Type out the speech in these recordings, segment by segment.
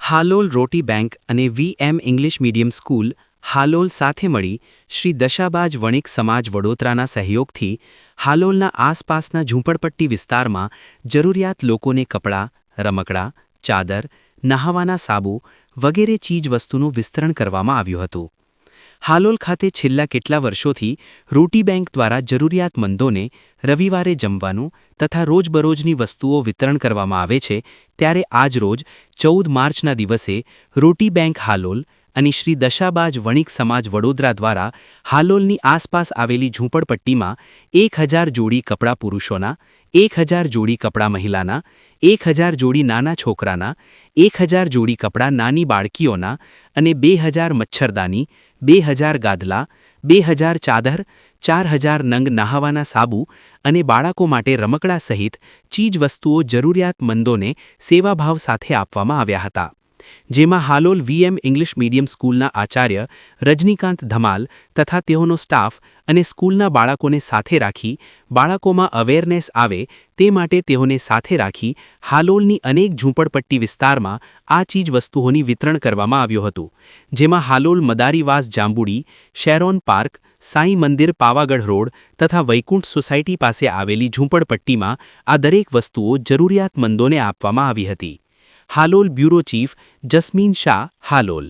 હાલોલ રોટી bank અને VM English medium school Halol સાથે મળી શ્રી દશાબાજ વણિક સમાજ વડોદરાના સહયોગથી હાલોલના આસપાસના ઝૂંપડપટ્ટી વિસ્તારમાં જરૂરિયાત લોકોને કપડાં, રમકડાં, ચાદર, નહાવાના સાબુ વગેરે ચીજવસ્તુનું વિતરણ કરવામાં આવ્યું હતું. હાલોલ ખાતે છેલ્લા કેટલા વર્ષોથી રોટી બેંક દ્વારા જરૂરિયાતમંદોને રવિવારે જમવાનું તથા રોજબરોજની વસ્તુઓ વિતરણ કરવામાં આવે છે, ત્યારે આજરોજ 14 માર્ચના દિવસે રોટી બેંક હાલોલ અને શ્રી દશાબાજ વણિક સમાજ વડોદરા દ્વારા હાલોલની આસપાસ આવેલી ઝૂંપડપટ્ટીમાં 1000 જોડી કપડાં પુરુષોના, 1000 જોડી કપડાં મહિલાના, 1000 જોડી નાના છોકરાના, 1000 જોડી કપડાં નાની બાળકીઓના અને 2000 મચ્છરદાની, 2000 ગાદલા, 2000 ચાદર, 4000 નંગ નહાવાના સાબુ અને બાળકો માટે રમકડા સહિત ચીજવસ્તુઓ જરૂરિયાતમંદોને સેવાભાવ સાથે આપવામાં આવ્યા હતા. જેમાં હાલોલ વીએમ ઇંગ્લિશ મીડિયમ સ્કૂલના આચાર્ય રજનીકાંત ધમાલ તથા તેઓનો સ્ટાફ અને સ્કૂલના બાળકોને સાથે રાખી બાળકોમાં અવેરનેસ આવે તે માટે તેઓને સાથે રાખી હાલોલની અનેક ઝૂંપડપટ્ટી વિસ્તારમાં આ ચીજવસ્તુઓની વિતરણ કરવામાં આવ્યું હતું. જેમાં હાલોલ મદારીવાસ જાંબુડી, શેરોન પાર્ક, સાંઈ મંદિર પાવાગઢ રોડ તથા વૈકુંઠ સોસાયટી પાસે આવેલી ઝૂંપડપટ્ટીમાં આ દરેક વસ્તુઓ જરૂરિયાતમંદોને આપવામાં આવી હતી. Halol bureau chief jasmine Shah, Halol.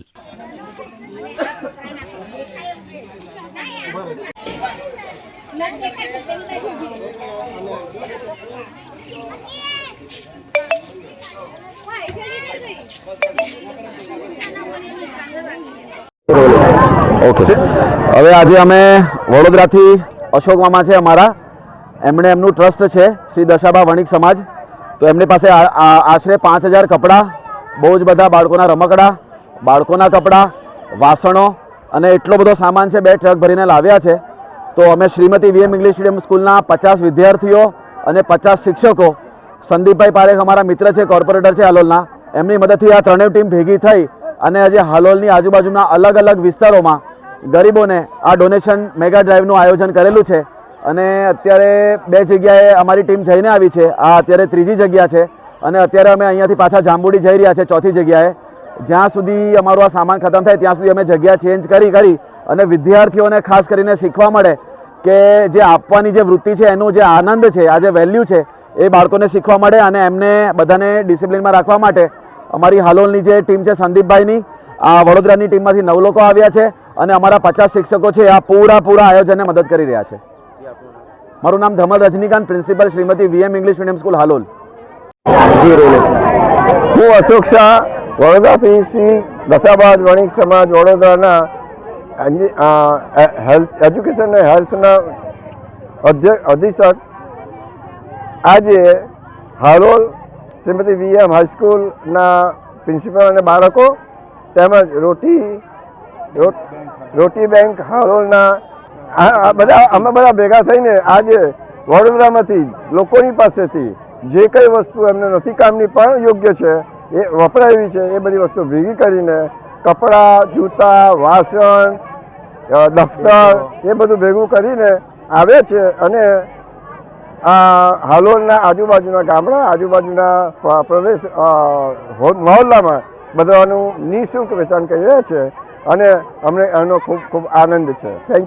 Okay, હવે આજે અમે વડોદરાથી અશોક મામા છે અમારા, એમણે એમનું ટ્રસ્ટ છે શ્રી દશાબા વણિક સમાજ. તો એમની પાસે આશરે 5000 કપડાં, બહુ જ બધા બાળકોના રમકડા, બાળકોના કપડાં, વાસણો અને એટલો બધો સામાન છે, 2 ટ્રક ભરીને લાવ્યા છે. તો અમે શ્રીમતી વીએમ ઇંગ્લિશ મીડિયમ સ્કૂલના 50 વિદ્યાર્થીઓ અને 50 શિક્ષકો, સંદીપભાઈ પારેખ અમારા મિત્ર છે, કોર્પોરેટર છે હાલોલના, એમની મદદથી આ ત્રણેય ટીમ ભેગી થઈ અને આજે હાલોલની આજુબાજુના અલગ અલગ વિસ્તારોમાં ગરીબોને આ ડોનેશન મેગા ડ્રાઈવનું આયોજન કરેલું છે. અને અત્યારે 2 જગ્યાએ અમારી ટીમ જઈને આવી છે, આ અત્યારે 3જી જગ્યા છે અને અત્યારે અમે અહીંયાથી પાછા જાંબુડી જઈ રહ્યા છે 4થી જગ્યાએ. જ્યાં સુધી અમારું આ સામાન ખતમ થાય ત્યાં સુધી અમે જગ્યા ચેન્જ કરી અને વિદ્યાર્થીઓને ખાસ કરીને શીખવા મળે કે જે આપવાની જે વૃત્તિ છે એનું જે આનંદ છે, આ જે વેલ્યુ છે એ બાળકોને શીખવા મળે અને એમને બધાને ડિસિપ્લિનમાં રાખવા માટે અમારી હાલોલની જે ટીમ છે સંદીપભાઈની, આ વડોદરાની ટીમમાંથી 9 લોકો આવ્યા છે અને અમારા 50 શિક્ષકો છે આ પૂરા આયોજનને મદદ કરી રહ્યા છે. મારું નામ Dhamal Rajnikant, principal Shrimati VM English medium school Halol. હું અશોક શાહ, વડોદરાથી શ્રી દશાબાજ વણિક સમાજ વડોદરાના હેલ્થ એજ્યુકેશન અને હેલ્થના અધિક્ષક. આજે હાલોલ શ્રીમતી વીએમ હાઈસ્કૂલના પ્રિન્સિપલ અને બાળકો તેમજ રોટી બેંક હાલોલના અમે બધા ભેગા થઈને આજે વડોદરામાંથી લોકોની પાસેથી જે કંઈ વસ્તુ એમને નથી કામની પણ યોગ્ય છે, એ વપરાયેલી છે, એ બધી વસ્તુ ભેગી કરીને કપડાં, જૂતા, વાસણ, દફતર એ બધું ભેગું કરીને આવે છે અને આ હાલોલના આજુબાજુના ગામડા, આજુબાજુના પ્રદેશ મહોલ્લામાં બધાનું નિઃશુલ્ક વેચાણ કરી રહ્યા છે અને અમને એનો ખૂબ આનંદ છે. Thank you.